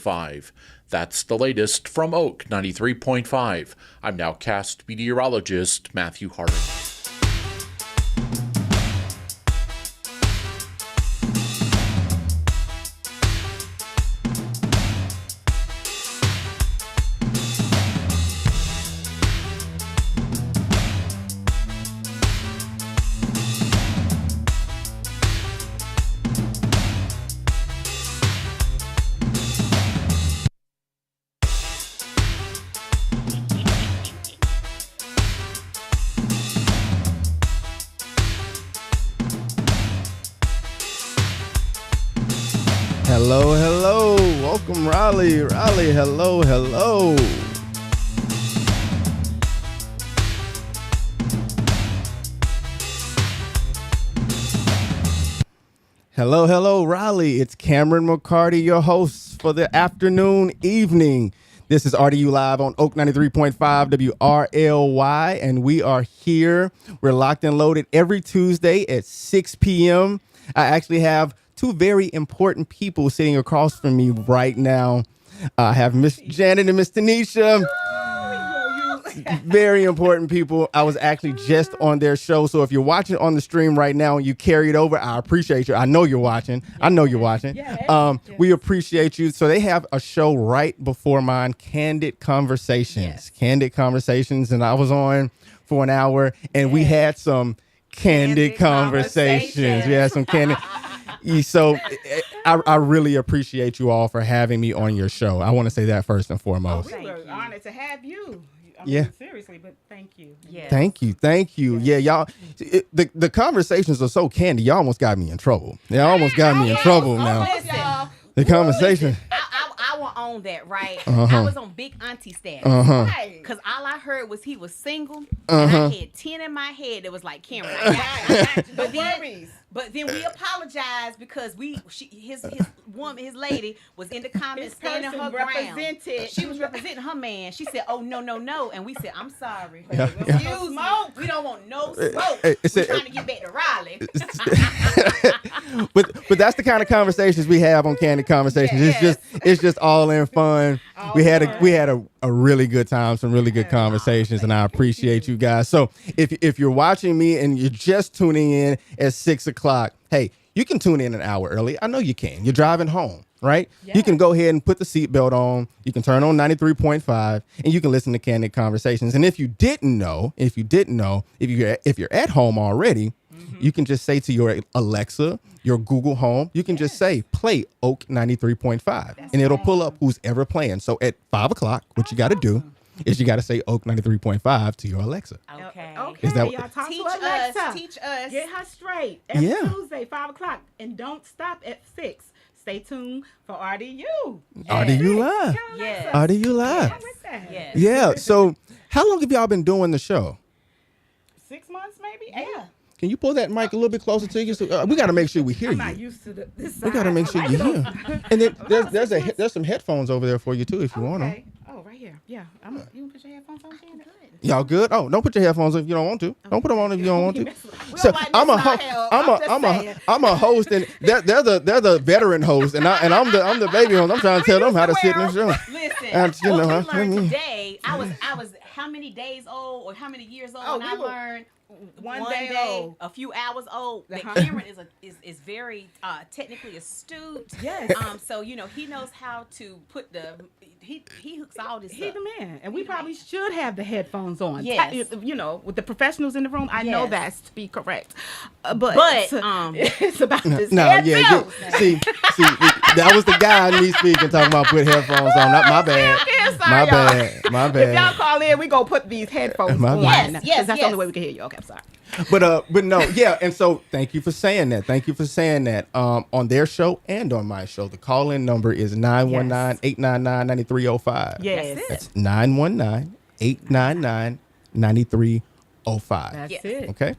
93.5. That's the latest from Oak 93.5. I'm nowcast meteorologist Matthew Khari. Hello. Welcome, Raleigh. Hello. Hello, Raleigh. It's Cameron McCarty, your host for the afternoon, evening. This is RDU Live on Oak 93.5 WRLY, and we are here. We're locked and loaded every Tuesday at 6 p.m. I actually have two very important people sitting across from me right now. I have Miss Janet and Miss Tanisha. Very important people. I was actually just on their show. So if you're watching on the stream right now and you carried over, I appreciate you. I know you're watching. We appreciate you. So they have a show right before mine, Candid Conversations. Yes. Candid Conversations. And I was on for an hour and we had some candid conversations. We had some candid. So I really appreciate you all for having me on your show. I want to say that first and foremost. We were honored to have you. Seriously, but thank you. Yeah. Thank you. Yeah, y'all. The conversations are so candid. Y'all almost got me in trouble. Y'all almost got me in trouble now. Listen, the conversation. I will own that, right? Uh-huh. I was on Big Auntie status. Right. Because all I heard was he was single, and I had 10 in my head that was like, Cameron, I got you. But then we apologized because his lady was in the comments standing her ground. She was representing her man. She said, "Oh no," and we said, "I'm sorry. Yeah. Smoke. We don't want no smoke. We're trying to get back to Raleigh." but that's the kind of conversations we have on Candid Conversations. It's just all in fun. We had a really good time, some really good conversations, and I appreciate you guys. So if you're watching me and you're just tuning in at 6 o'clock, hey, you can tune in an hour early. I know you can. You're driving home, right? Yeah. You can go ahead and put the seatbelt on. You can turn on 93.5, and you can listen to Candid Conversations. And if you're at home already, you can just say to your Alexa, your Google Home, you can just say, play Oak 93.5, and it'll pull up who's ever playing. So at 5 o'clock, what you got to do is you got to say Oak 93.5 to your Alexa. Okay. Is that y'all talk to Alexa. Teach us. Get her straight. Every Tuesday, 5 o'clock. And don't stop at 6. Stay tuned for RDU. RDU Live. Yes. RDU Live. Yes. Yeah. So how long have y'all been doing the show? 6 months, maybe? Yeah. Can you pull that mic a little bit closer to you? So, we got to make sure we hear you. I'm not used to this side. We got to make sure you hear. And then there's some headphones over there for you too if you want them. Oh, right here. Yeah. You can put your headphones on, Janet? Y'all good? Oh, don't put your headphones on if you don't want to. Don't put them on if you don't want to. So I'm a host, and they're the veteran host, and I'm the baby host. I'm trying to tell them how to sit in the show. Listen, we learned today. I was how many days old or how many years old? I learned one day old. A few hours old. That Cameron is very technically astute. Yes. So he knows how to put he hooks all this. He's the man, and we probably should have the headphones on. Yes. With the professionals in the room, I know that's to be correct. But it's about this. See, that was the guy in me speaking, talking about put headphones on. Not my bad. My bad. If y'all call in, we gonna put these headphones on. Yes. That's the only way we can hear you. Okay, I'm sorry. But no, yeah, and so thank you for saying that. On their show and on my show, the call-in number is 919-899-9305. Yes. That's 919-899-9305. That's it. Okay.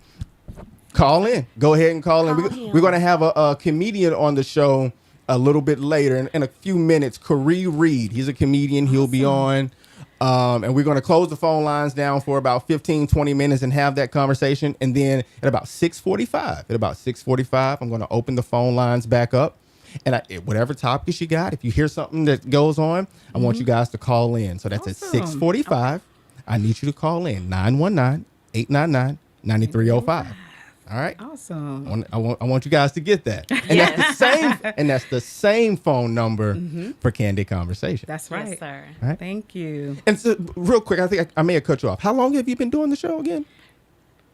Call in. Go ahead and call in. We're going to have a comedian on the show a little bit later in a few minutes. Khari Reid. He's a comedian. He'll be on. And we're going to close the phone lines down for about 15, 20 minutes and have that conversation. And then at about 6:45, I'm going to open the phone lines back up. And whatever topics you got, if you hear something that goes on, I want you guys to call in. So that's at 6:45. I need you to call in 919-899-9305. All right. Awesome. I want you guys to get that. And that's the same phone number for Candid Conversation. That's right. Yes, sir. All right. Thank you. And so, real quick, I think I may have cut you off. How long have you been doing the show again?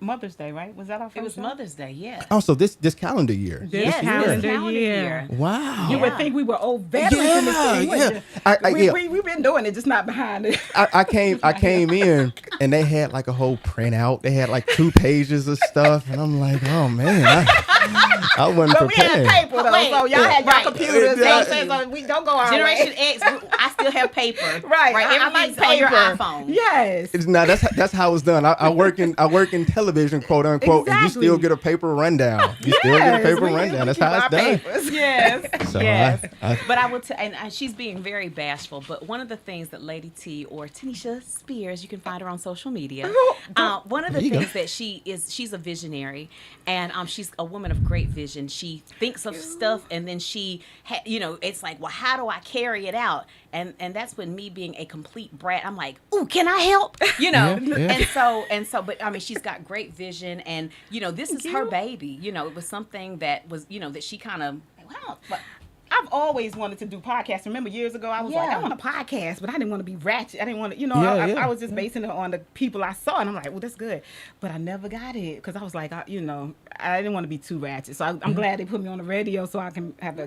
Mother's Day, right? Was that our first It was show? Mother's Day, yeah. Oh, so this calendar year. This calendar year. Wow. You would think we were old veterans in this thing, wouldn't you? We've been doing it, just not behind it. I came in and they had like a whole printout. They had like 2 pages of stuff, and I'm like, oh man, I wasn't But we had prepared. paper though, so y'all had your computers. So we don't go our Generation way. X, I still have paper. Right. I like Everything's on your paper. iPhone. Yes. No, that's how it's done. I work in television, quote unquote, and you Exactly. still get a paper rundown. You still get a paper rundown. That's how it's done. Yes. So Yes. I- But I will tell, and she's being very bashful, but one of the things that Lady T, or Tanisha Spears, you can find her on social media. One of the There you go. things that she's a visionary, and she's a woman of great vision. She thinks of stuff, and then it's like, well, how do I carry it out? And that's when me being a complete brat, I'm like, ooh, can I help? Yeah. And so, but I mean, she's got great vision, and this is her baby. It was something that was, that she kind of, wow. I've always wanted to do podcasts. Remember years ago, I was like, I want a podcast, but I didn't want to be ratchet. I didn't want to, I was just basing it on the people I saw, and I'm like, well, that's good. But I never got it because I was like, I didn't want to be too ratchet. So I'm glad they put me on the radio so I can have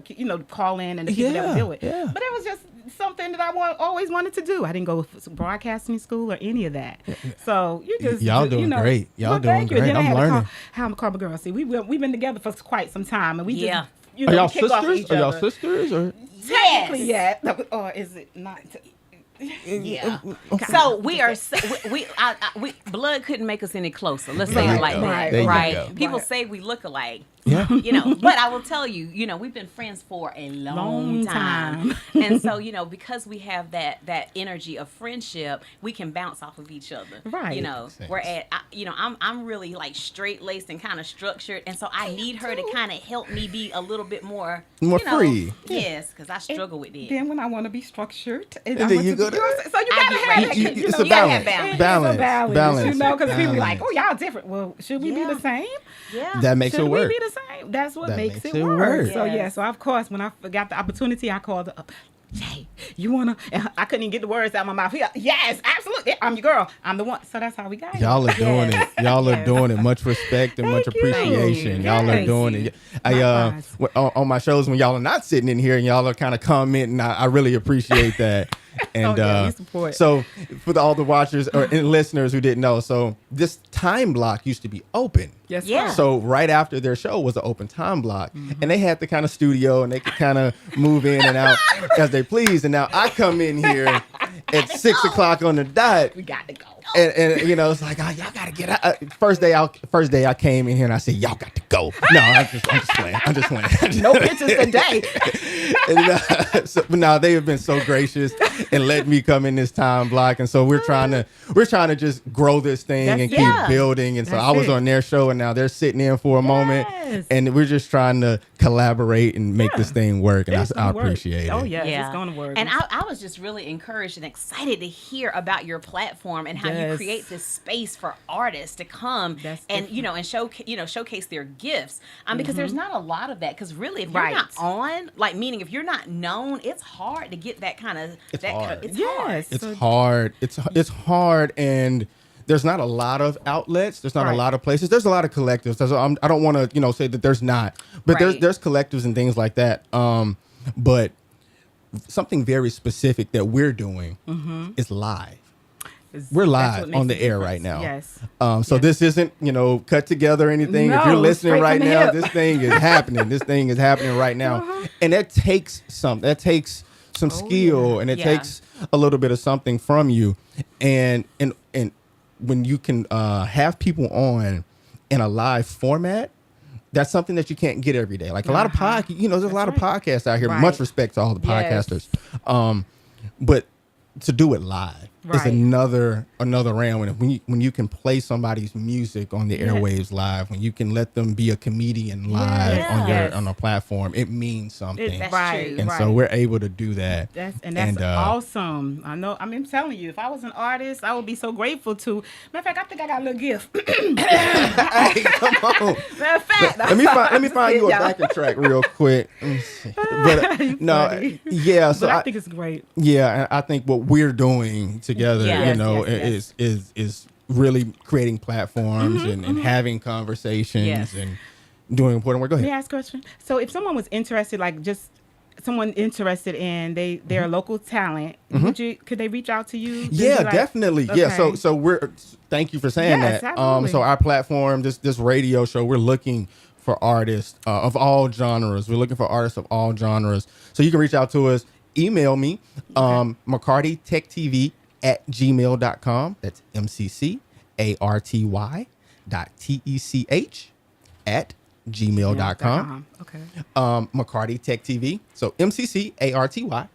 call in and the people that would do it. Yeah. But it was just something that I always wanted to do. I didn't go to broadcasting school or any of that. So you just Y'all doing great. Y'all doing thank you. great. Then I I'm had to learning. How I'm a Carver girl. See, we've been together for quite some time, and we just Are y'all kick off sisters? each Are y'all other. sisters? Or Technically, yeah. Or is it not? Yeah. So we are. We blood couldn't make us any closer. Let's say it like that. There you Right. go. People say we look alike. Yeah. But I will tell you, we've been friends for a long time. And so, because we have that energy of friendship, we can bounce off of each other. Right. We're at, I'm really like straight laced and kind of structured. And so I need her to kind of help me be a little bit more free. Yes. Because I struggle with it. Then when I want to be structured, and And I then want you to go be- to- so you I gotta get have ready. that. It's a you gotta have balance. balance. Balance. Because people be like, Balance. oh, y'all different. Well, should we be Yeah. the same? Yeah. That makes Should it we work. be the same? That's what That makes makes it it work. work. So Yes. so of course, when I got the opportunity, I called up. Hey, you wanna? And I couldn't even get the words out of my mouth. Yes, absolutely. I'm your girl. I'm the one. So that's how we got here. Y'all are doing it. Y'all are Yes. doing it. Much respect and much Thank you. appreciation. Y'all are Yes. doing it. Likewise. On my shows when y'all are not sitting in here and y'all are kind of commenting, I really appreciate that. And we support. so for all the watchers and listeners who didn't know, so this time block used to be open. Yes, Yeah. sir. So right after their show was an open time block, and they had the kind of studio, and they could kind of move in and out as they please. And now I come in here at 6:00 on the dot, We got to go. and it's like, oh, y'all gotta get out. First day I came in here and I said, y'all got to go. No, I'm just playing. I'm just playing. No pictures today. And, so now they have been so gracious and let me come in this time block, and so we're trying to just grow this thing and keep Yeah. building. And so That's I was it. on their show, and now they're sitting in for a moment, Yes. and we're just trying to collaborate and make this thing work. And It's I gonna work. appreciate it. Oh yes, it's gonna work. And I was just really encouraged and excited to hear about your platform and how you Yes. create this space for artists to come That's and and showcase their gifts. Because there's not a lot of that. Because really, if Right. you're not on, like meaning if you're not known, it's hard to get that kind of. It's that hard. Kind of, it's Yes. hard. It's So- hard. It's hard, and there's not a lot of outlets. There's not a Right. lot of places. There's a lot of collectives. I don't want to say that there's not, but Right. there's collectives and things like that. But something very specific that we're doing is live. We're That's live what makes on the the air difference. right now. Yes. So this isn't cut together or anything. If No, you're listening straight right from the now, hip. this thing is happening. This thing is happening right now, and that takes some skill, and it Yeah. takes a little bit of something from you, and when you can have people on in a live format. That's something that you can't get every day. Like a lot of there's a lot of podcasts out here. Right. Much respect to all the Yes. podcasters. But to do it live is another realm. And when you can play somebody's music on the airwaves live, when you can let them be a comedian live on a platform, it means something. That's true. And so we're able to do that. That's awesome. I know. I'm telling you, if I was an artist, I would be so grateful to. Matter of fact, I think I got a little gift. Hey, come on. Matter of fact, let me find you a backing track real quick. But so I think it's great. Yeah, and I think what we're doing together, is really creating platforms and having conversations and doing important work. Go ahead. May I ask a question? So if someone was interested, like just someone interested in they're a local talent, could they reach out to you? Yeah, definitely. Okay. Yeah. So we're thank you for saying that. Absolutely. So our platform, this radio show, we're looking for artists of all genres. We're looking for artists of all genres. So you can reach out to us. Email me, McCarty Tech TV @gmail.com. That's MCCARTY.TECH Okay. McCarty Tech TV. So MCCARTY.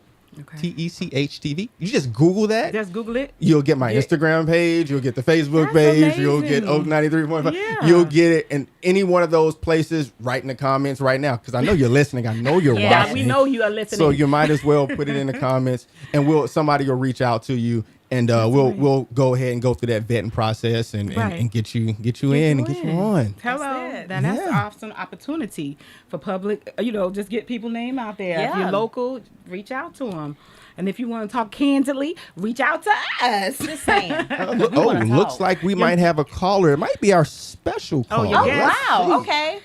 TECH TV. You just Google that. Just Google it. You'll get my Instagram page. You'll get the Facebook page. Amazing. You'll get Oak 93.5. Yeah. You'll get it in any one of those places. Write in the comments right now because I know you're listening. I know you're watching. Yeah, we know you are listening. So you might as well put it in the comments, and somebody will reach out to you, and we'll go ahead and go through that vetting process and get you in and get you on. Hello. That's an awesome opportunity for public, just get people's name out there. Yeah. If you're local, reach out to them. And if you want to talk candidly, reach out to us. Just saying. Looks like we might have a caller. It might be our special caller. Oh, wow. Okay.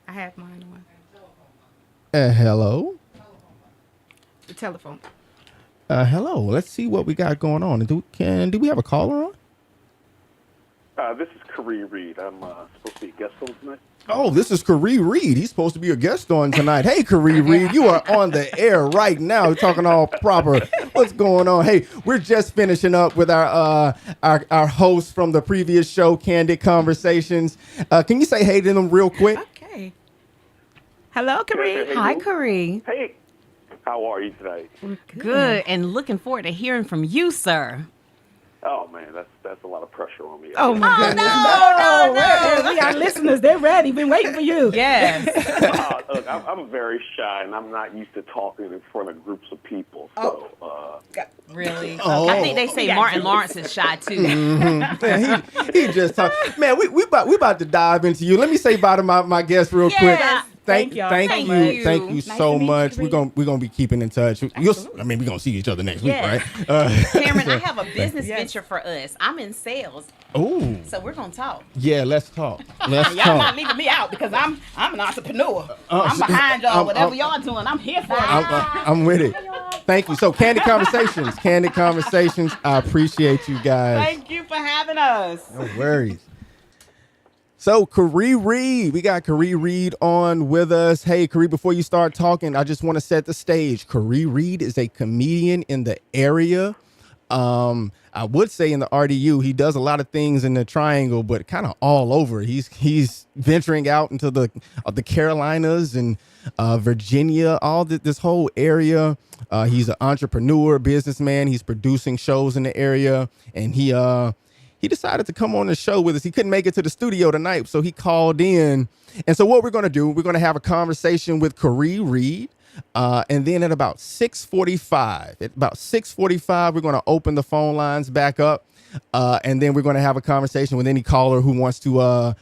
I have mine on. Hello. The telephone. Hello. Let's see what we got going on. Do we have a caller on? This is Khari Reid. I'm supposed to be a guest on tonight. Oh, this is Khari Reid. He's supposed to be a guest on tonight. Hey, Khari Reid, you are on the air right now. We're talking all proper. What's going on? Hey, we're just finishing up with our host from the previous show, Candid Conversations. Can you say hey to them real quick? Okay. Hello, Khari. Hey, Hi, Khari. Hey, how are you tonight? Good. And looking forward to hearing from you, sir. Oh man, that's a lot of pressure on me. Oh my goodness! No. We got listeners. They're ready. Been waiting for you. Yes. Look, I'm very shy, and I'm not used to talking in front of groups of people. So, Really? Oh. I think they say Martin Lawrence is shy too. Man, he just talked. Man, we about to dive into you. Let me say bye to my guest real quick. Thank you Nice so much. We're gonna be keeping in touch. We're gonna see each other next week, right? Cameron, I have a business venture for us. I'm in sales, Oh, so we're gonna talk. yeah. Let's talk. Let's Y'all not talk. leaving me out because I'm an entrepreneur. I'm behind y'all. Whatever y'all doing, I'm here for it. I'm with it. Thank you. So, Candid Conversations. I appreciate you guys. Thank you for having us. No worries. So, Khari Reid, we got Khari Reid on with us. Hey, Khari, before you start talking, I just want to set the stage. Khari Reid is a comedian in the area. I would say in the RDU, he does a lot of things in the Triangle, but kind of all over. He's venturing out into the Carolinas and Virginia, this whole area. He's an entrepreneur, businessman. He's producing shows in the area, and he decided to come on the show with us. He couldn't make it to the studio tonight, so he called in. And so what we're going to do, we're going to have a conversation with Khari Reid. And then at about 6:45, we're going to open the phone lines back up. And then we're going to have a conversation with any caller who wants to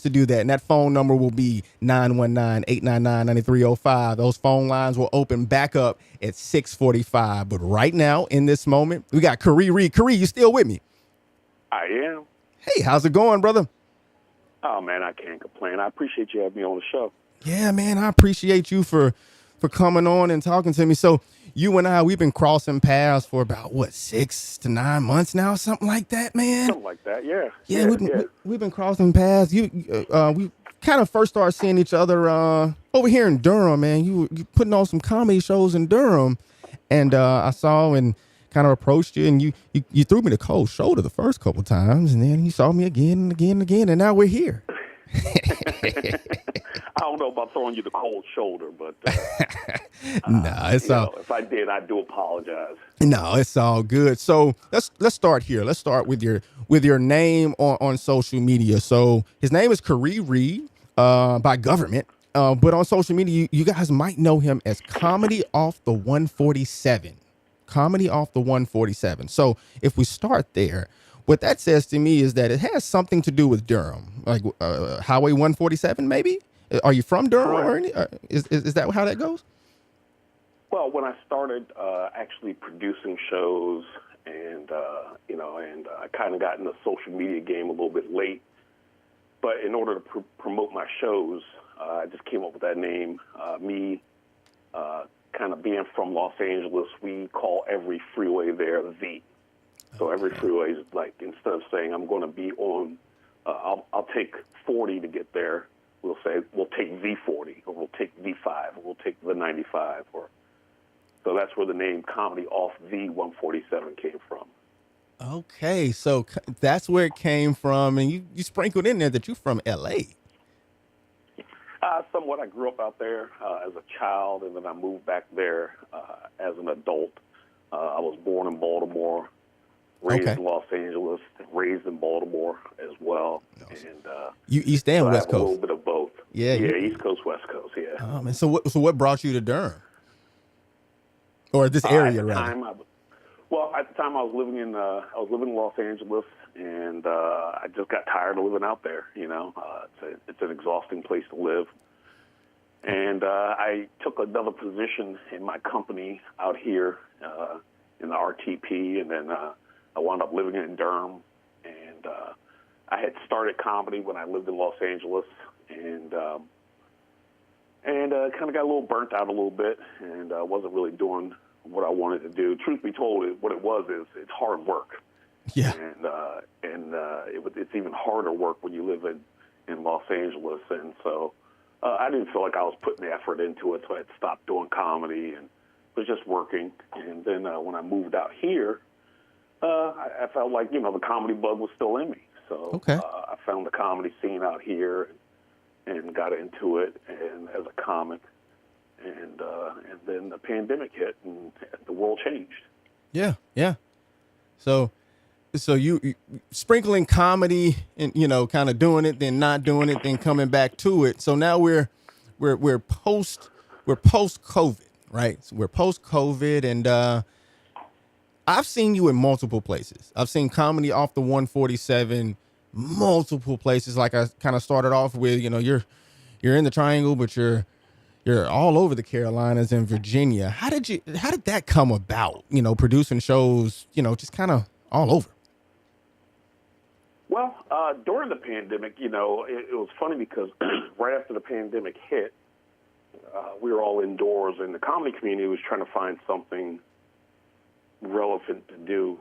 do that. And that phone number will be 919-899-9305. Those phone lines will open back up at 6:45. But right now, in this moment, we got Khari Reid. Khari, you still with me? I am. Hey, how's it going, brother? Oh man, I can't complain. I appreciate you having me on the show. Yeah, man, I appreciate you for coming on and talking to me. So you and I, we've been crossing paths for about 6 to 9 months now, something like that, man. Something like that, yeah. Yeah, we've been crossing paths. We kind of first started seeing each other over here in Durham, man. You putting on some comedy shows in Durham, and I saw and kind of approached you, and you threw me the cold shoulder the first couple times, and then you saw me again and again and again, and now we're here. I don't know about throwing you the cold shoulder, but No, it's all. if I did, I do apologize. No, it's all good. So let's start here. Let's start with your name on social media. So his name is Khari Reid by government, but on social media, you guys might know him as Comedy Off the 147. Comedy Off the 147. So if we start there, what that says to me is that it has something to do with Durham, like Highway 147, maybe. Are you from Durham, or any, is that how that goes? Well, when I started actually producing shows, and I kind of got in the social media game a little bit late. But in order to promote my shows, I just came up with that name. Kind of being from Los Angeles, we call every freeway there the. So every freeway is like, instead of saying I'm going to be on, I'll take 40 to get there. We'll say we'll take V40, or we'll take V5, or we'll take the 95, so that's where the name Comedy Off the 147 came from. Okay, so that's where it came from, and you sprinkled in there that you're from L.A. Somewhat. I grew up out there as a child, and then I moved back there as an adult. I was born in Baltimore, raised in Los Angeles, raised in Baltimore as well. Awesome. And you East and so West Coast. A little bit of both. Yeah, East Coast, West Coast. Yeah. And so what brought you to Durham, or this area, rather? At the time I was living in Los Angeles, and I just got tired of living out there. It's an exhausting place to live. And I took another position in my company out here in the RTP, and then I wound up living in Durham. And I had started comedy when I lived in Los Angeles, and kind of got a little burnt out a little bit, and wasn't really doing what I wanted to do. Truth be told, what it was is it's hard work. Yeah. And it's even harder work when you live in Los Angeles, and so I didn't feel like I was putting the effort into it, so I had stopped doing comedy and was just working. And then when I moved out here, I felt like the comedy bug was still in me. So I found the comedy scene out here and got into it, and as a comic. And then the pandemic hit, and the world changed. Yeah. So you sprinkling comedy and kind of doing it, then not doing it, then coming back to it. So now we're post COVID, right? So we're post COVID, and I've seen you in multiple places. I've seen Comedy Off the 147 multiple places. Like I kind of started off with, you're in the Triangle, but you're all over the Carolinas and Virginia. How did that come about? Producing shows, just kind of all over. Well, during the pandemic, it was funny because right after the pandemic hit, we were all indoors, and the comedy community was trying to find something relevant to do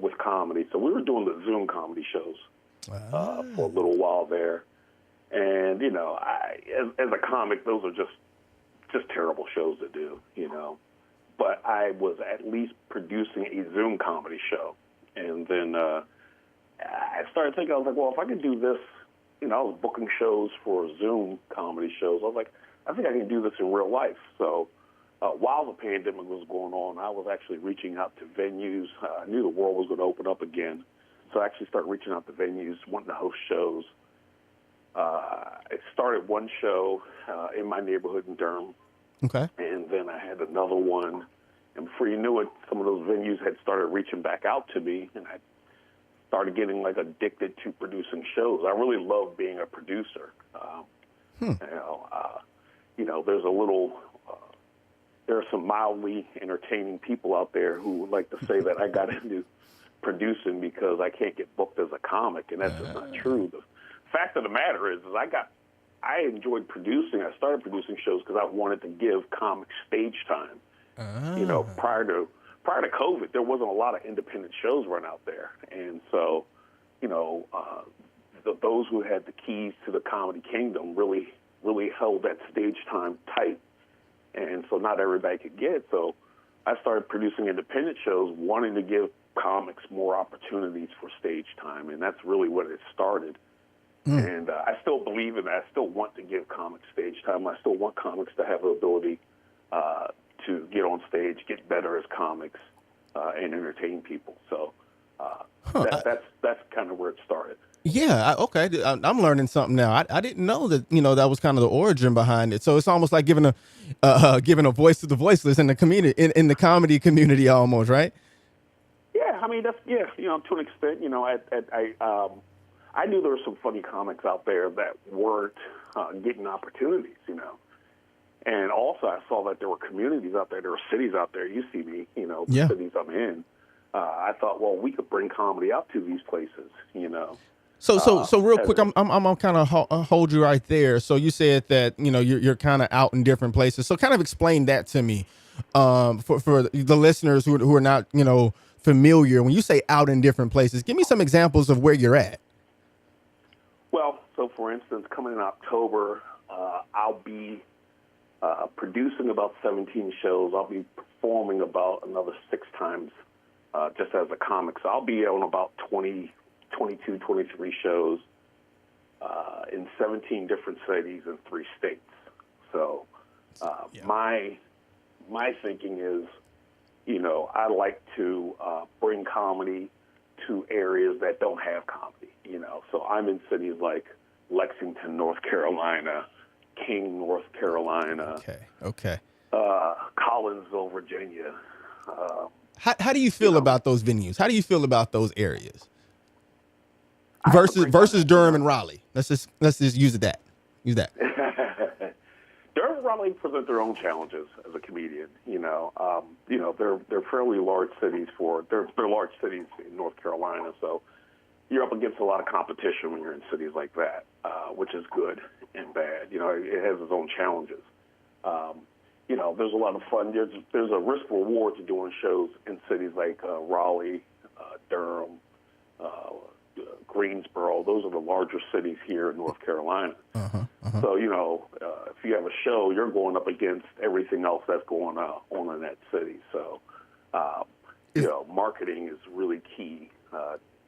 with comedy. So we were doing the Zoom comedy shows for a little while there. And, as a comic, those are just terrible shows to do, But I was at least producing a Zoom comedy show. And then I started thinking, I was like, well, if I could do this, I was booking shows for Zoom comedy shows. I was like, I think I can do this in real life. So while the pandemic was going on, I was actually reaching out to venues. I knew the world was going to open up again. So I actually started reaching out to venues, wanting to host shows. I started one show in my neighborhood in Durham. Okay. And then I had another one. And before you knew it, some of those venues had started reaching back out to me, and I started getting addicted to producing shows. I really love being a producer. There's there are some mildly entertaining people out there who would like to say that I got into producing because I can't get booked as a comic, and that's just not true. The fact of the matter is I enjoyed producing. I started producing shows because I wanted to give comics stage time. Prior to COVID, there wasn't a lot of independent shows run out there, and so those who had the keys to the comedy kingdom really held that stage time tight, and so not everybody could get it. So I started producing independent shows, wanting to give comics more opportunities for stage time, and that's really what it started. And I still believe in that. I still want to give comics stage time. I still want comics to have the ability to get on stage, get better as comics, and entertain people. So that's kind of where it started. Yeah. Okay. I'm learning something now. I didn't know that, that was kind of the origin behind it. So it's almost like giving a voice to the voiceless in the community, in the comedy community almost, right? Yeah. I mean, to an extent, I knew there were some funny comics out there that weren't getting opportunities, And also I saw that there were communities out there, there were cities out there. You see me, the cities I'm in. I thought, well, we could bring comedy out to these places, So real quick, I'm kind of hold you right there. So you said that, you're kind of out in different places. So kind of explain that to me, for the listeners who are not, familiar. When you say out in different places, give me some examples of where you're at. Well, so for instance, coming in October, I'll be producing about 17 shows. I'll be performing about another 6 times just as a comic. So I'll be on about 22, 23 shows in 17 different cities in 3 states. So my thinking is, I like to bring comedy to areas that don't have comedy. So I'm in cities like Lexington, North Carolina, King, North Carolina. Okay. Collinsville, Virginia. How do you feel about those venues? How do you feel about those areas? Versus Durham and Raleigh. Let's just use that. Use that. Durham and Raleigh present their own challenges as a comedian. They're fairly large cities they're large cities in North Carolina, so you're up against a lot of competition when you're in cities like that, which is good and bad. It has its own challenges. There's a lot of fun. There's a risk reward to doing shows in cities like Raleigh, Durham, Greensboro. Those are the larger cities here in North Carolina. So, if you have a show, you're going up against everything else that's going on in that city. So, marketing is really key.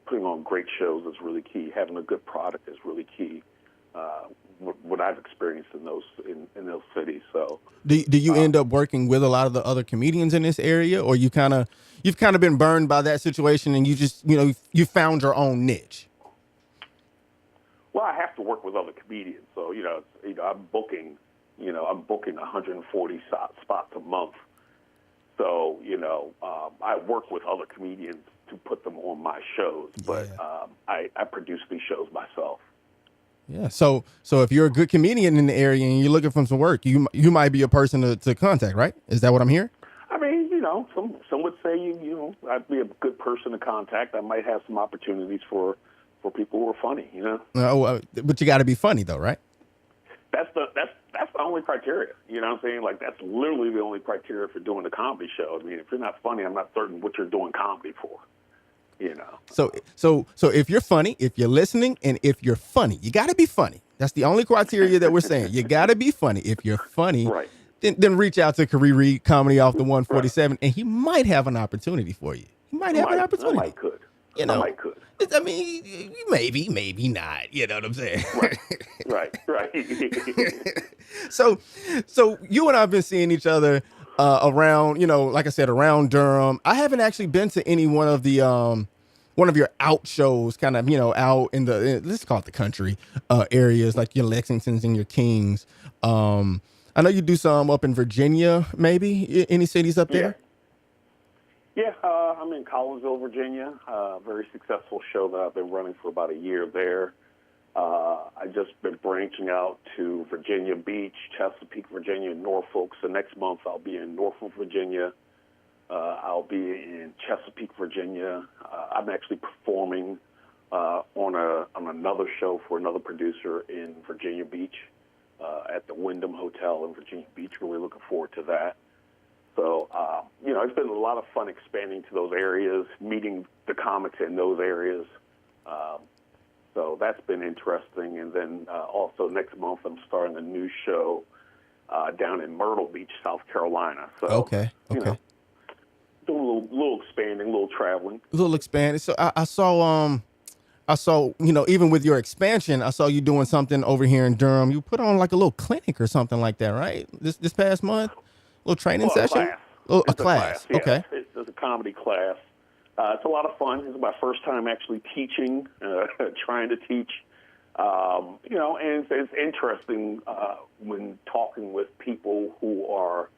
Putting on great shows is really key. Having a good product is really key. What I've experienced in those cities. So, do you end up working with a lot of the other comedians in this area, or you've kind of been burned by that situation and you just you found your own niche? Well, I have to work with other comedians, so I'm booking 140 spots a month. So I work with other comedians to put them on my shows, but I produce these shows myself. Yeah. So if you're a good comedian in the area and you're looking for some work, you might be a person to contact, right? Is that what I'm hearing? I mean, some would say I'd be a good person to contact. I might have some opportunities for people who are funny. But you got to be funny though, right? That's the only criteria. You know what I'm saying? Like, that's literally the only criteria for doing a comedy show. I mean, if you're not funny, I'm not certain what you're doing comedy for. So if you're funny, if you're listening, and if you're funny, you got to be funny. That's the only criteria that we're saying. You got to be funny. If you're funny, right. then reach out to Khari Reid, Comedy Off the 147, and he might have an opportunity for you. He might have an opportunity. I might could. I might could. I mean, maybe not. You know what I'm saying? Right. So you and I have been seeing each other around, like I said, around Durham. I haven't actually been to any one of your out shows, kind of, out in let's call it the country areas, like your Lexingtons and your Kings. I know you do some up in Virginia, maybe. Any cities up there? Yeah, I'm in Collinsville, Virginia. Very successful show that I've been running for about a year there. I've just been branching out to Virginia Beach, Chesapeake, Virginia, Norfolk. So next month I'll be in Norfolk, Virginia. I'll be in Chesapeake, Virginia. I'm actually performing on another show for another producer in Virginia Beach at the Wyndham Hotel in Virginia Beach. Really looking forward to that. So, it's been a lot of fun expanding to those areas, meeting the comics in those areas. So that's been interesting. And then also next month I'm starting a new show down in Myrtle Beach, South Carolina. So, okay. Doing a little expanding, a little traveling. A little expanding. So I saw I saw, even with your expansion, I saw you doing something over here in Durham. You put on like a little clinic or something like that, right? This past month, little training session. A class. Yeah. Okay. It's a comedy class. It's a lot of fun. It's my first time actually teaching, trying to teach. And it's interesting when talking with people who are,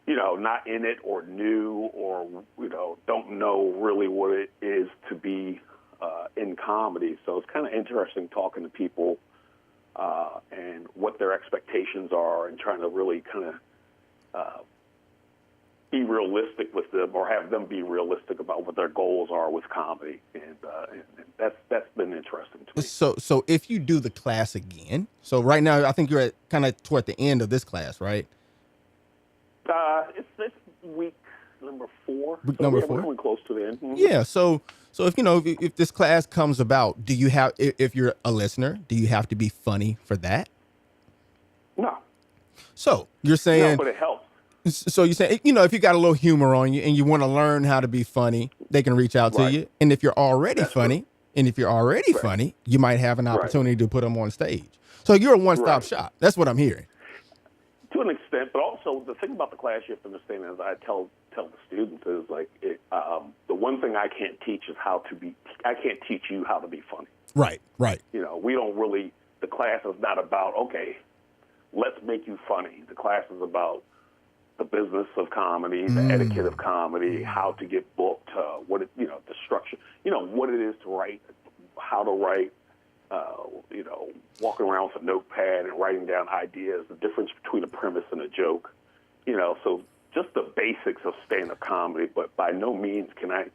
not in it or new or, don't know really what it is to be in comedy. So it's kind of interesting talking to people and what their expectations are and trying to really kind of be realistic with them or have them be realistic about what their goals are with comedy. And that's been interesting to me. So if you do the class again, so right now I think you're at kind of toward the end of this class, right? It's week number 4. Week number 4? We're coming close to the end. Mm-hmm. Yeah. So if this class comes about, do you have, if you're a listener, do you have to be funny for that? No. So you're saying, no, but it helps. So you're saying, if you got a little humor on you and you want to learn how to be funny, they can reach out to you. And if you're already funny, funny, you might have an opportunity to put them on stage. So you're a one-stop shop. That's what I'm hearing. To an extent, but also the thing about the class you have to understand, as I tell the students, is like the one thing I can't teach is I can't teach you how to be funny. Right. We don't really. The class is not about let's make you funny. The class is about the business of comedy, the etiquette of comedy, how to get booked, the structure, what it is to write, how to write, walking around with a notepad and writing down ideas, the difference between a premise and a joke, so just the basics of stand-up comedy, but by no means can I,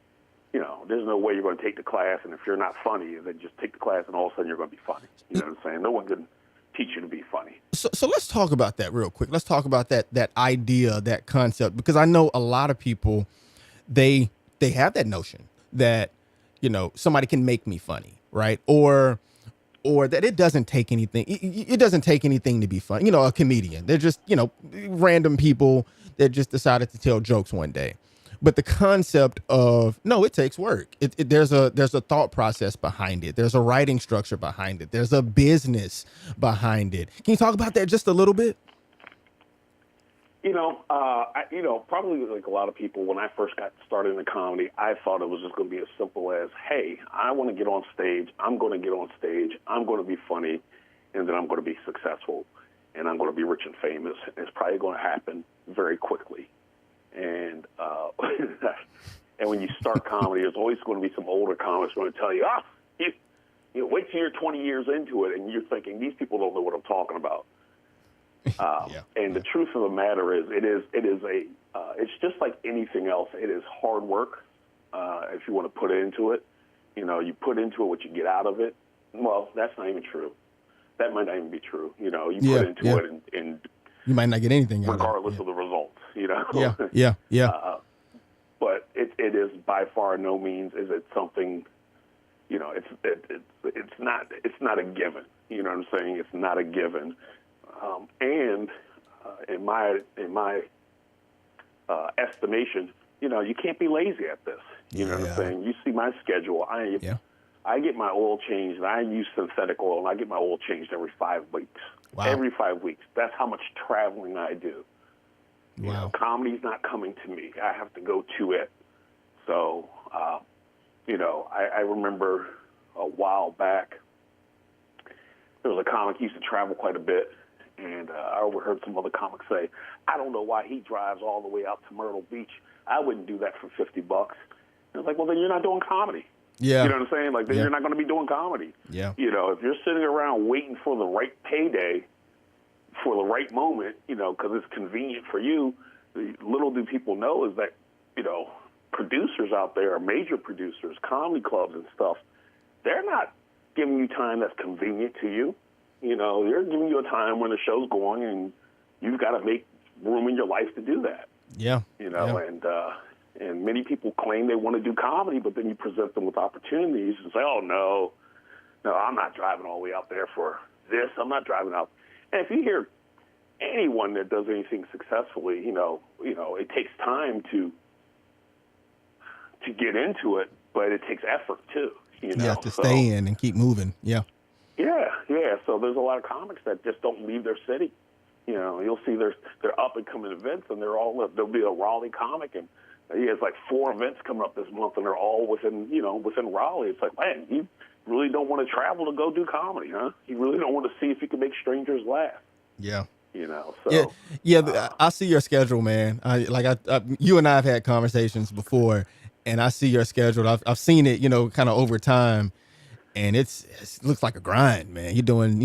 there's no way you're going to take the class, and if you're not funny, then just take the class and all of a sudden you're going to be funny. You know what I'm saying? No one can teach you to be funny. So let's talk about that real quick. Let's talk about that idea, that concept, because I know a lot of people, they have that notion that, somebody can make me funny, right? Or that it doesn't take anything. It doesn't take anything to be funny. A comedian. They're just, random people that just decided to tell jokes one day. But the concept of, no, it takes work. There's a thought process behind it. There's a writing structure behind it. There's a business behind it. Can you talk about that just a little bit? Probably like a lot of people, when I first got started in comedy, I thought it was just going to be as simple as, hey, I want to get on stage. I'm going to get on stage. I'm going to be funny, and then I'm going to be successful, and I'm going to be rich and famous. It's probably going to happen very quickly. And and when you start comedy, there's always going to be some older comics going to tell you, wait till you're 20 years into it, and you're thinking, these people don't know what I'm talking about. And the truth of the matter is, it's just like anything else. It is hard work if you want to put into it. You put into it what you get out of it. Well, that's not even true. That might not even be true. You put into it and you might not get anything out regardless of the results. Yeah. But it is by far no means is it something. It's not a given. You know what I'm saying? It's not a given. And in my estimation, you can't be lazy at this. You know what I'm saying? You see my schedule. I get my oil changed, and I use synthetic oil, and I get my oil changed every 5 weeks. Wow. Every 5 weeks. That's how much traveling I do. Wow. Comedy's not coming to me. I have to go to it. So, I remember a while back, there was a comic who used to travel quite a bit, and I overheard some other comics say, I don't know why he drives all the way out to Myrtle Beach. I wouldn't do that for $50. And I was like, well, then you're not doing comedy. Yeah. You know what I'm saying? Like, then you're not going to be doing comedy. Yeah. If you're sitting around waiting for the right payday, for the right moment, because it's convenient for you, little do people know is that, producers out there, major producers, comedy clubs and stuff, they're not giving you time that's convenient to you. They're giving you a time when the show's going, and you've got to make room in your life to do that. Yeah. And many people claim they want to do comedy, but then you present them with opportunities and say, oh, no, I'm not driving all the way out there for this. I'm not driving out. And if you hear anyone that does anything successfully, it takes time to get into it, but it takes effort too. You have to stay in and keep moving. Yeah. Yeah. So there's a lot of comics that just don't leave their city. You know, you'll see they're up and coming events, and there'll be a Raleigh comic, and he has like 4 events coming up this month, and they're all within Raleigh. It's like, man, you really don't want to travel to go do comedy, huh? You really don't want to see if you can make strangers laugh. Yeah. You know, so I see your schedule, man. You and I have had conversations before, and I see your schedule. I've seen it, kind of over time, and it looks like a grind, man. You're doing,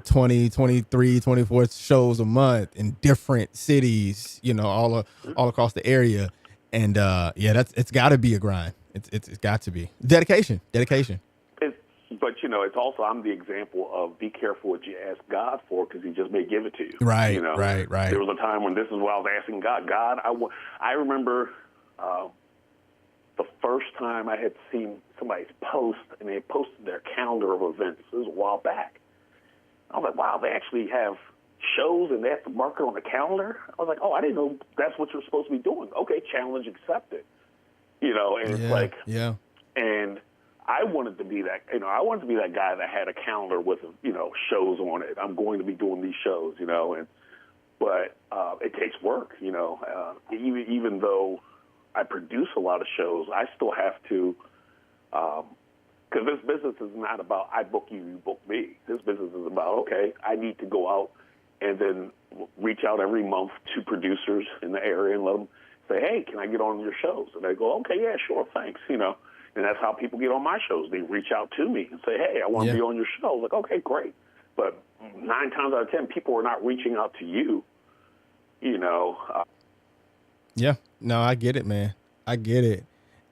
20, 23, 24 shows a month in different cities, all across the area, and it's got to be a grind. It's got to be dedication. But, it's also, I'm the example of be careful what you ask God for, because he just may give it to you. Right, right. There was a time when this is what I was asking God. God, I remember the first time I had seen somebody's post, and they had posted their calendar of events. It was a while back. I was like, wow, they actually have shows, and they have to mark it on the calendar? I was like, oh, I didn't know that's what you're supposed to be doing. Okay, challenge accepted. And it's like, and I wanted to be that, guy that had a calendar with, shows on it. I'm going to be doing these shows, but it takes work, even though I produce a lot of shows, I still have to, because this business is not about I book you, you book me. This business is about, okay, I need to go out and then reach out every month to producers in the area and let them say, hey, can I get on your shows? And they go, okay, yeah, sure, thanks, And that's how people get on my shows. They reach out to me and say, hey, I want to be on your show. I was like, okay, great. But 9 times out of 10, people are not reaching out to you, Yeah, no, I get it, man. I get it.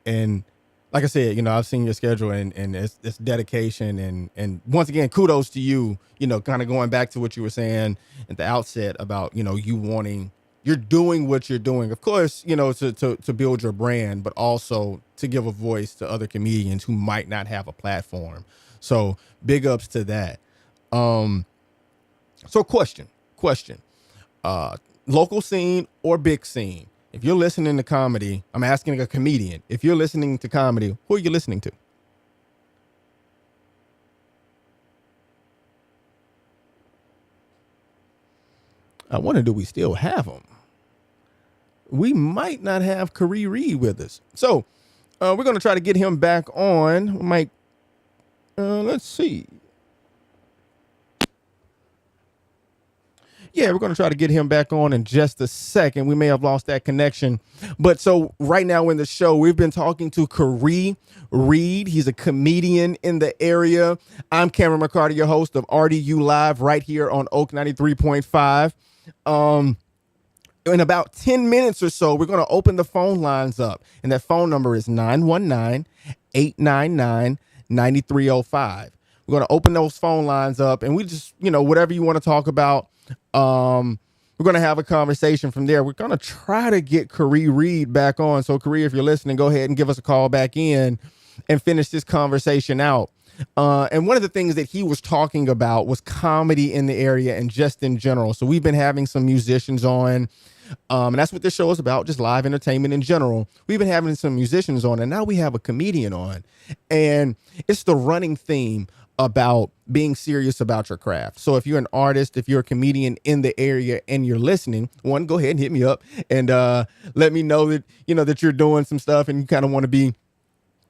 And like I said, I've seen your schedule, and it's dedication. And once again, kudos to you, kind of going back to what you were saying at the outset about, you're doing what you're doing, of course, to build your brand, but also to give a voice to other comedians who might not have a platform. So big ups to that. So question, local scene or big scene? If you're listening to comedy, I'm asking a comedian, if you're listening to comedy, who are you listening to? I wonder, do we still have them? We might not have Khari Reid with us. So we're going to try to get him back on. Let's see. Yeah, we're going to try to get him back on in just a second. We may have lost that connection. But so right now in the show, we've been talking to Khari Reid. He's a comedian in the area. I'm Cameron McCarty, your host of RDU Live right here on Oak 93.5. In about 10 minutes or so, we're going to open the phone lines up. And that phone number is 919-899-9305. We're going to open those phone lines up, and we just, whatever you want to talk about, we're going to have a conversation from there. We're going to try to get Khari Reid back on. So Khari, if you're listening, go ahead and give us a call back in and finish this conversation out. And one of the things that he was talking about was comedy in the area and just in general. So we've been having some musicians on, and that's what this show is about, just live entertainment in general. We've been having some musicians on, and now we have a comedian on. And it's the running theme about being serious about your craft. So if you're an artist, if you're a comedian in the area and you're listening, one, go ahead and hit me up and let me know that, that you're doing some stuff and you kind of want to be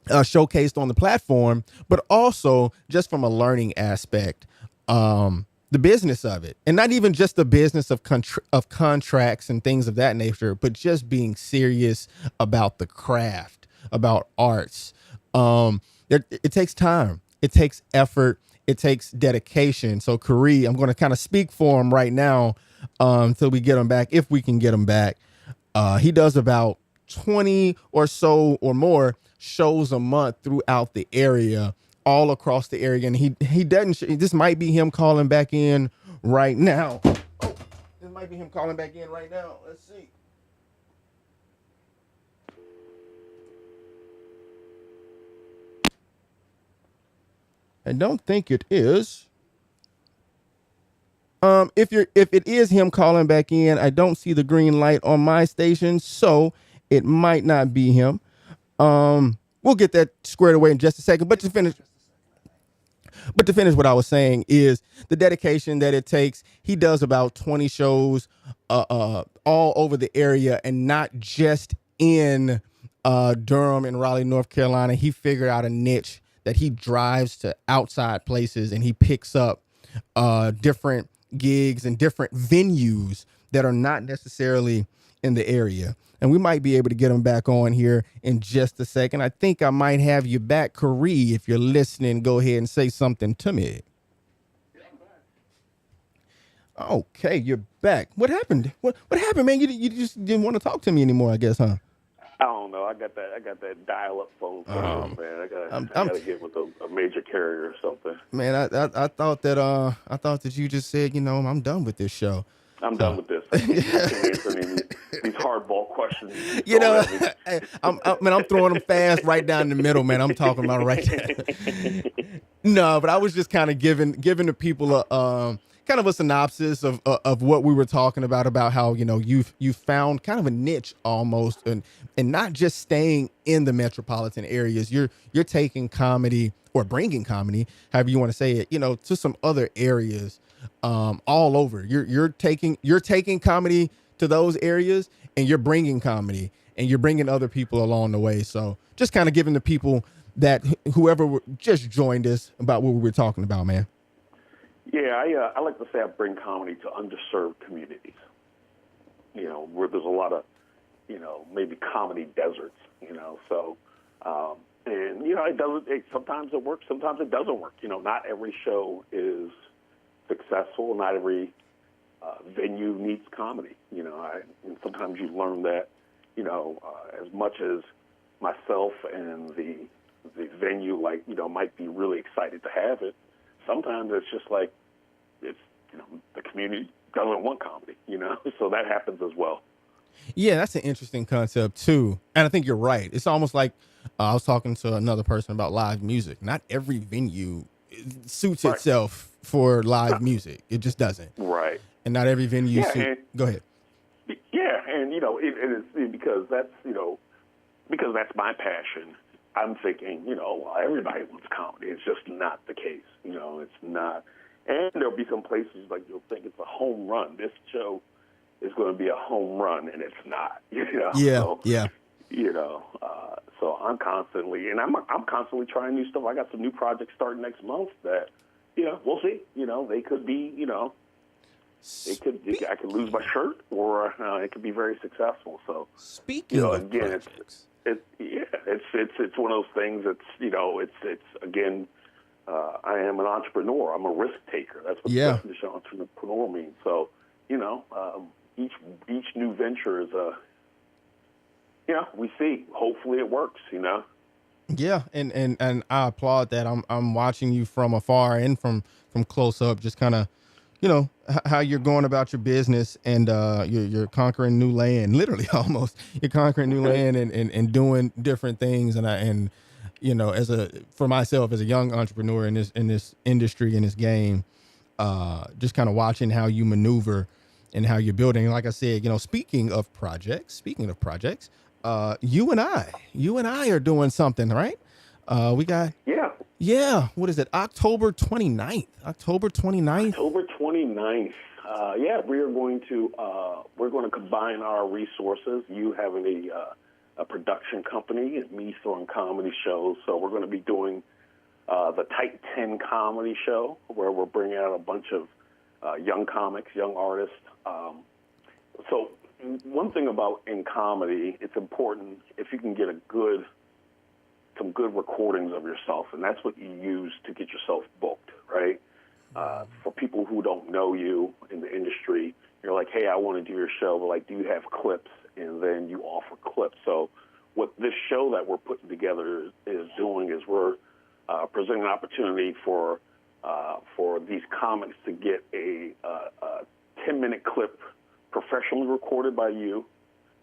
showcased on the platform, but also just from a learning aspect, the business of it, and not even just the business of contracts and things of that nature, but just being serious about the craft, about arts. It takes time. It takes effort. It takes dedication. So Khari, I'm going to kind of speak for him right now until we get him back, if we can get him back. He does about 20 or so or more shows a month throughout the area, all across the area. And he doesn't, this might be him calling back in right now. Oh, this might be him calling back in right now. Let's see. I don't think it is. If it is him calling back in, I don't see the green light on my station, so it might not be him. we'll get that squared away in just a second. But to finish what I was saying is the dedication that it takes. He does about 20 shows all over the area, and not just in Durham and Raleigh, North Carolina. He figured out a niche that he drives to outside places, and he picks up different gigs and different venues that are not necessarily in the area. And we might be able to get him back on here in just a second. I think I might have you back, Khari. If you're listening, go ahead and say something to me. Okay, you're back. What happened? What happened, man? You just didn't want to talk to me anymore, I guess, huh? I don't know. I got that dial-up phone, man. I gotta get with a major carrier or something. Man, I thought that you just said, I'm done with this show. I'm done with this. Answering these hardball questions. I'm throwing them fast right down the middle, man. I'm talking about right there. No, but I was just kind of giving the people a kind of a synopsis of what we were talking about how you found kind of a niche almost, and not just staying in the metropolitan areas. You're taking comedy, or bringing comedy, however you want to say it, to some other areas. All over. You're taking comedy to those areas, and you're bringing comedy, and you're bringing other people along the way. So just kind of giving the people that whoever just joined us about what we were talking about, man. Yeah, I like to say I bring comedy to underserved communities. Where there's a lot of, maybe comedy deserts. So. And it doesn't. Sometimes it works. Sometimes it doesn't work. Not every show is successful. Not every venue needs comedy. And sometimes you learn that, as much as myself and the venue, might be really excited to have it. Sometimes it's just like the community doesn't want comedy. So that happens as well. Yeah, that's an interesting concept too, and I think you're right. It's almost like I was talking to another person about live music. Not every venue suits itself for live music. It just doesn't. Right. And not every venue. Go ahead. Yeah, and it is because that's my passion. I'm thinking, everybody wants comedy. It's just not the case. It's not. And there'll be some places like you'll think it's a home run. This show is going to be a home run, and it's not. Yeah. So, yeah. So I'm constantly trying new stuff. I got some new projects starting next month that, we'll see. They could be, I could lose my shirt, or it could be very successful. So speaking of again, projects. It's one of those things. It's again, I am an entrepreneur. I'm a risk taker. That's what the definition of entrepreneur means. So each new venture is we see. Hopefully it works. Yeah, and I applaud that. I'm watching you from afar and from close up, just kind of, how you're going about your business, and you're conquering new land, literally almost. You're conquering new land and doing different things, and for myself as a young entrepreneur in this industry, in this game, just kind of watching how you maneuver and how you're building. Like I said, speaking of projects, you and I are doing something, right? We got what is it? October 29th. October 29th. We're going to combine our resources. You having a production company, and me throwing comedy shows. So we're going to be doing the Tight 10 comedy show, where we're bringing out a bunch of young comics, young artists. So one thing about in comedy, it's important if you can get some good recordings of yourself, and that's what you use to get yourself booked, right? For people who don't know you in the industry, you're like, hey, I want to do your show, but do you have clips? And then you offer clips. So what this show that we're putting together is doing is we're presenting an opportunity for these comics to get a 10-minute clip professionally recorded by you,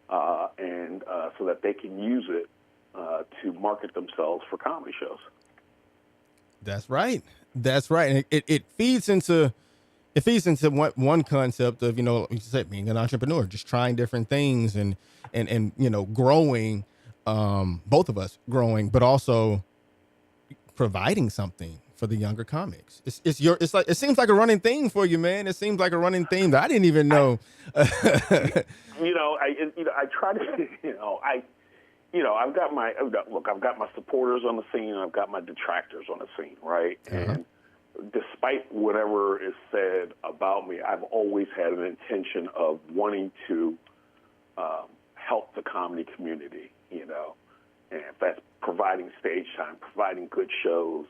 and so that they can use it to market themselves for comedy shows. That's right. And it feeds into one concept of, like you said, being an entrepreneur, just trying different things and growing both of us growing, but also providing something for the younger comics. It's like, it seems like a running theme for you, man. It seems like a running theme that I didn't even know. I try to, I've got my supporters on the scene, and I've got my detractors on the scene, right? Uh-huh. And despite whatever is said about me, I've always had an intention of wanting to help the comedy community, and if that's providing stage time, providing good shows,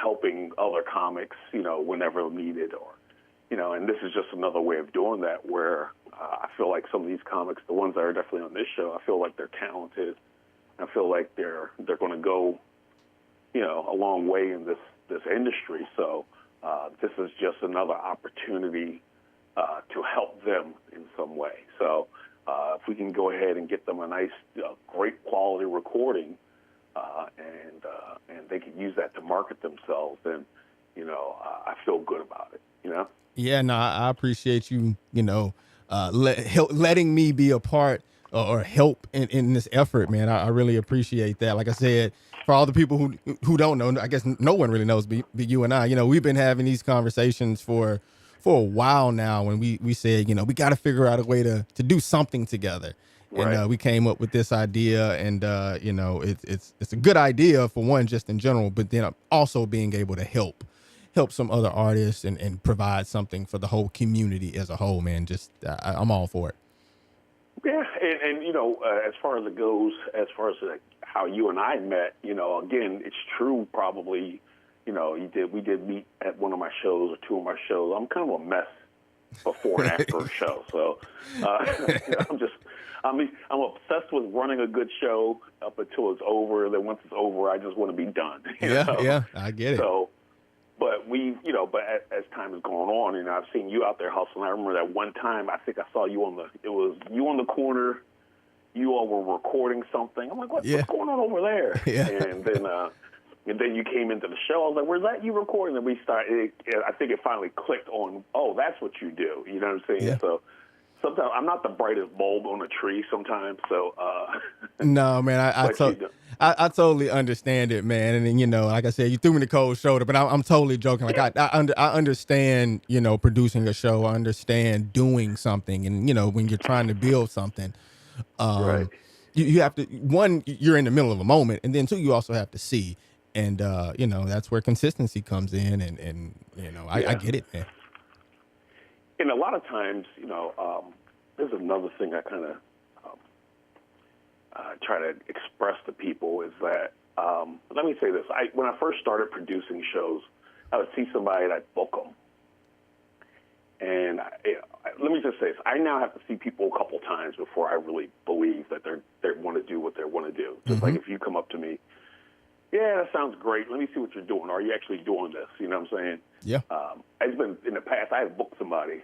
helping other comics, whenever needed, or, and this is just another way of doing that, where I feel like some of these comics, the ones that are definitely on this show, I feel like they're talented. I feel like they're going to go, a long way in this industry. So this is just another opportunity to help them in some way. So if we can go ahead and get them a nice, great quality recording, and they can use that to market themselves, then, I feel good about it, Yeah, no, I appreciate you, letting me be a part or help in this effort, man. I really appreciate that. Like I said, for all the people who don't know, I guess no one really knows, but you and I, we've been having these conversations for a while now, when we said, we got to figure out a way to do something together. Right. And we came up with this idea, and it's a good idea for one, just in general, but then also being able to help some other artists and provide something for the whole community as a whole, man. Just I'm all for it. Yeah, and as far as it goes, as far as how you and I met, again, it's true. Probably, we did meet at one of my shows or two of my shows. I'm kind of a mess before and after a show, so I'm obsessed with running a good show up until it's over. Then once it's over, I just want to be done. Yeah, I get it. So, but as time has gone on, I've seen you out there hustling. I remember that one time, I think I saw you on the corner. You all were recording something. I'm like, what's going on over there? Yeah. And then you came into the show. I was like, where's that you recording? And we started. I think it finally clicked on. Oh, that's what you do. You know what I'm saying? Yeah. So sometimes I'm not the brightest bulb on a tree. Sometimes, so. No, man, I totally understand it, man. And then, like I said, you threw me the cold shoulder, but I'm totally joking. Like I understand, producing a show. I understand doing something, and when you're trying to build something, right. You have to, one, you're in the middle of a moment, and then two, you also have to see. And, that's where consistency comes in. And I get it, man. And a lot of times, there's another thing I kind of try to express to people is that, let me say this. When I first started producing shows, I would see somebody and I'd book them. And let me just say this. I now have to see people a couple times before I really believe that they want to do what they want to do. Just like if you come up to me, yeah, that sounds great. Let me see what you're doing. Are you actually doing this? You know what I'm saying? Yeah. It's been in the past. I had booked somebody.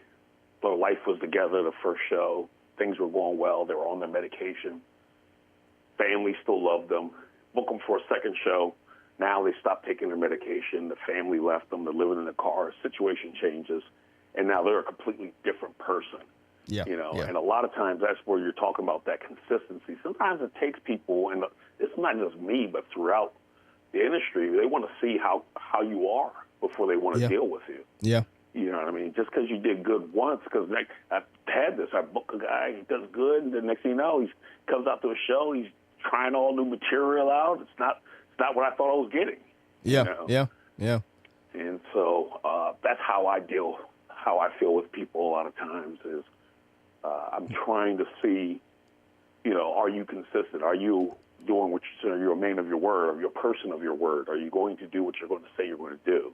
Their life was together the first show. Things were going well. They were on their medication. Family still loved them. Book them for a second show. Now they stopped taking their medication. The family left them. They're living in a car. Situation changes. And now they're a completely different person. Yeah. And a lot of times that's where you're talking about that consistency. Sometimes it takes people, and it's not just me, but throughout the industry, they want to see how you are before they want to deal with you. Yeah. You know what I mean? Just because you did good once, because I've had this. I book a guy, he does good, and the next thing you know, he comes out to a show, he's trying all new material out. It's not what I thought I was getting. Yeah, yeah. And so that's how I feel with people a lot of times is I'm trying to see, are you consistent? Are you doing what you say? Are you a man of your word? Are you a person of your word? Are you going to do what you're going to say you're going to do?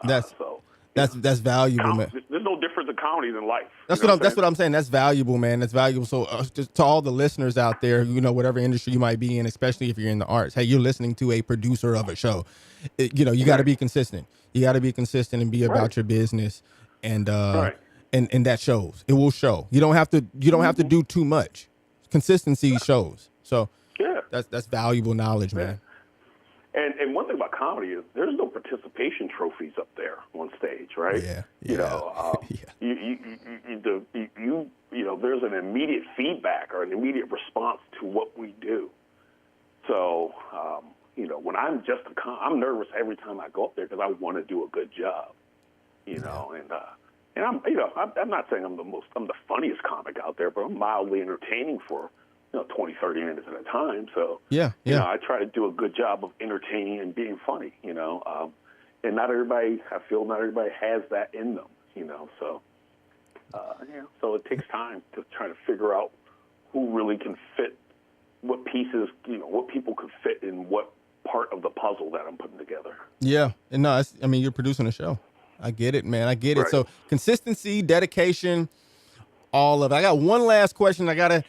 That's valuable, man. There's no difference in comedy than life. That's what I'm saying. That's valuable, man. That's valuable. So just to all the listeners out there, whatever industry you might be in, especially if you're in the arts, hey, you're listening to a producer of a show. You got to be consistent. You got to be consistent and be about your business, and and that shows. It will show. You don't have to do too much. Consistency shows. So that's valuable knowledge, man. And one thing about comedy is there's no participation trophies up there on stage, right? Yeah. You know, you know, there's an immediate feedback or an immediate response to what we do. So, you know, when I'm I'm nervous every time I go up there because I want to do a good job, you know, and I'm, you know, I'm not saying I'm the funniest comic out there, but I'm mildly entertaining for, you know, 20, 30 minutes at a time. So, you know, I try to do a good job of entertaining and being funny, you know, and I feel not everybody has that in them, you know, so, you know, so it takes time to try to figure out who really can fit what pieces, you know, what people could fit in what part of the puzzle that I'm putting together. Yeah. And no, I mean, you're producing a show. I get it, man. I get it. So consistency, dedication, all of it. I got one last question. I gotta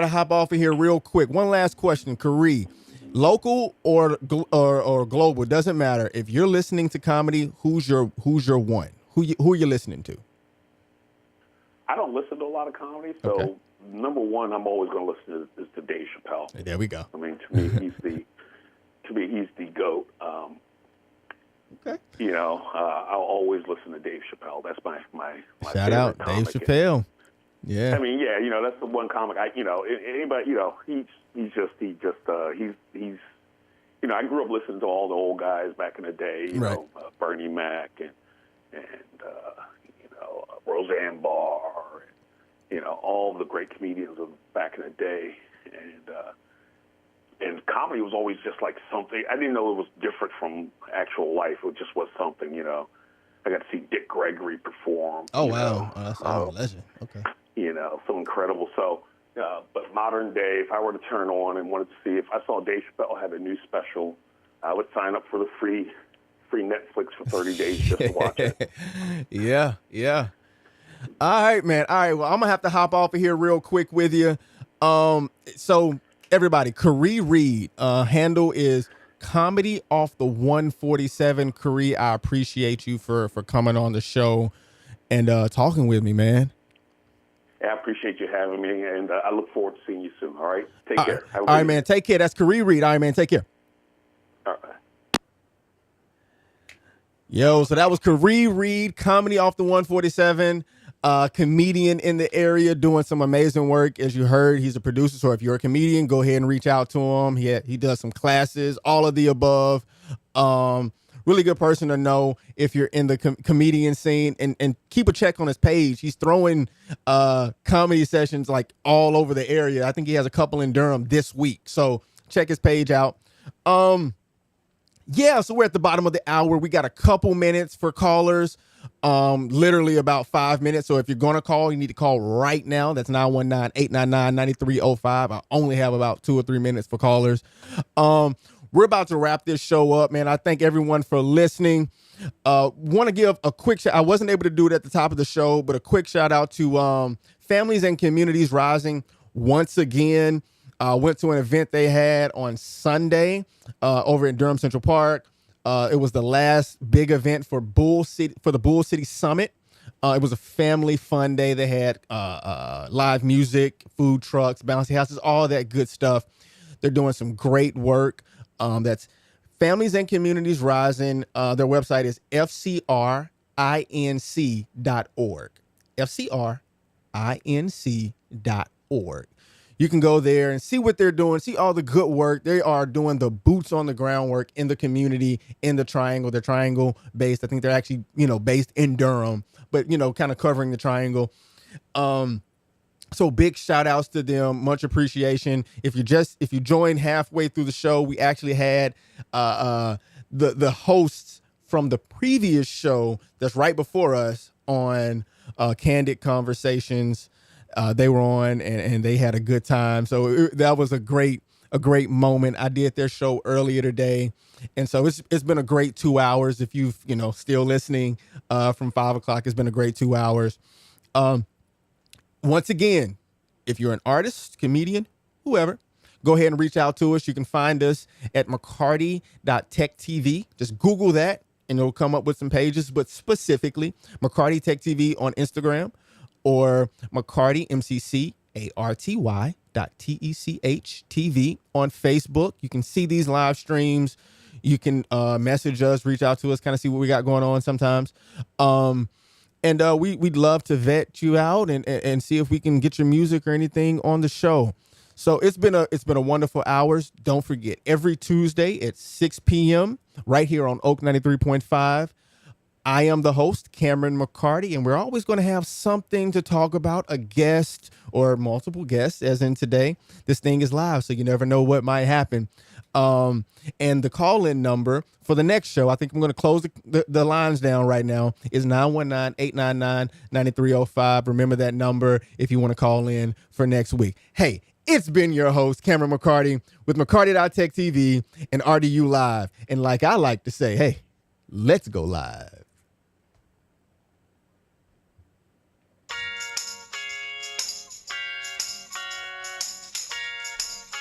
hop off of here real quick. One last question, Khari. Local or global, doesn't matter. If you're listening to comedy, who's your one? Who are you listening to? I don't listen to a lot of comedy, so number one, I'm always going to listen to Dave Chappelle. There we go. I mean, to me, he's the GOAT. You know, I'll always listen to Dave Chappelle. That's my shout out Dave Chappelle. Yeah. I mean, yeah, you know, that's the one comic anybody, you know, he's you know, I grew up listening to all the old guys back in the day, you know, Bernie Mac and you know, Roseanne Barr, and, you know, all the great comedians of back in the day, and comedy was always just like something. I didn't know it was different from actual life. It just was something, you know. I got to see Dick Gregory perform. Oh, wow. Oh, that's a legend. Okay. You know, so incredible. So, but modern day, if I were to turn on and wanted to see, if I saw Dave Chappelle have a new special, I would sign up for the free Netflix for 30 days just to watch it. Yeah. All right, man. All right, well, I'm going to have to hop off of here real quick with you. So, everybody, Khari Reid, handle is Comedy Off the 147. Khari, I appreciate you for coming on the show and talking with me, man. I appreciate you having me, and I look forward to seeing you soon. All right? Take care. All right, man. Take care. That's Khari Reid. All right, man. Take care. All right. Yo, so that was Khari Reid, Comedy Off the 147, comedian in the area doing some amazing work. As you heard, he's a producer. So if you're a comedian, go ahead and reach out to him. He does some classes, all of the above. Really good person to know if you're in the comedian scene, and keep a check on his page. He's throwing comedy sessions like all over the area. I think he has a couple in Durham this week. So check his page out. Yeah, so we're at the bottom of the hour. We got a couple minutes for callers, literally about 5 minutes. So if you're going to call, you need to call right now. That's 919-899-9305. I only have about 2 or 3 minutes for callers. We're about to wrap this show up, man. I thank everyone for listening. Want to give a quick shout. I wasn't able to do it at the top of the show, but a quick shout out to Families and Communities Rising once again. Went to an event they had on Sunday over in Durham Central Park. It was the last big event for the Bull City Summit. It was a family fun day. They had live music, food trucks, bouncy houses, all that good stuff. They're doing some great work. That's Families and Communities Rising. Their website is fcrinc.org. fcrinc.org. You can go there and see what they're doing, see all the good work. They are doing the boots on the ground work in the community, in the Triangle. They're Triangle based. I think they're actually, based in Durham, but, kind of covering the Triangle. So big shout outs to them. Much appreciation. If you joined halfway through the show, we actually had the hosts from the previous show that's right before us on Candid Conversations. They were on and they had a good time. So that was a great moment. I did their show earlier today. And so it's been a great 2 hours. If you've, still listening from 5 o'clock, it's been a great 2 hours. Once again, if you're an artist, comedian, whoever, go ahead and reach out to us. You can find us at McCarty.TechTV. Just Google that and it'll come up with some pages, but specifically McCarty Tech TV on Instagram or McCarty, McCarty.TechTV on Facebook. You can see these live streams. You can message us, reach out to us, kind of see what we got going on sometimes. And we'd love to vet you out and see if we can get your music or anything on the show. So it's been a wonderful hours. Don't forget, every Tuesday at 6 p.m. right here on Oak 93.5. I am the host, Cameron McCarty, and we're always going to have something to talk about, a guest or multiple guests, as in today. This thing is live, so you never know what might happen. And the call-in number for the next show, I think I'm going to close the lines down right now, is 919-899-9305. Remember that number if you want to call in for next week. Hey, it's been your host, Cameron McCarty, with McCarty.tech TV and RDU Live. And like I like to say, hey, let's go live.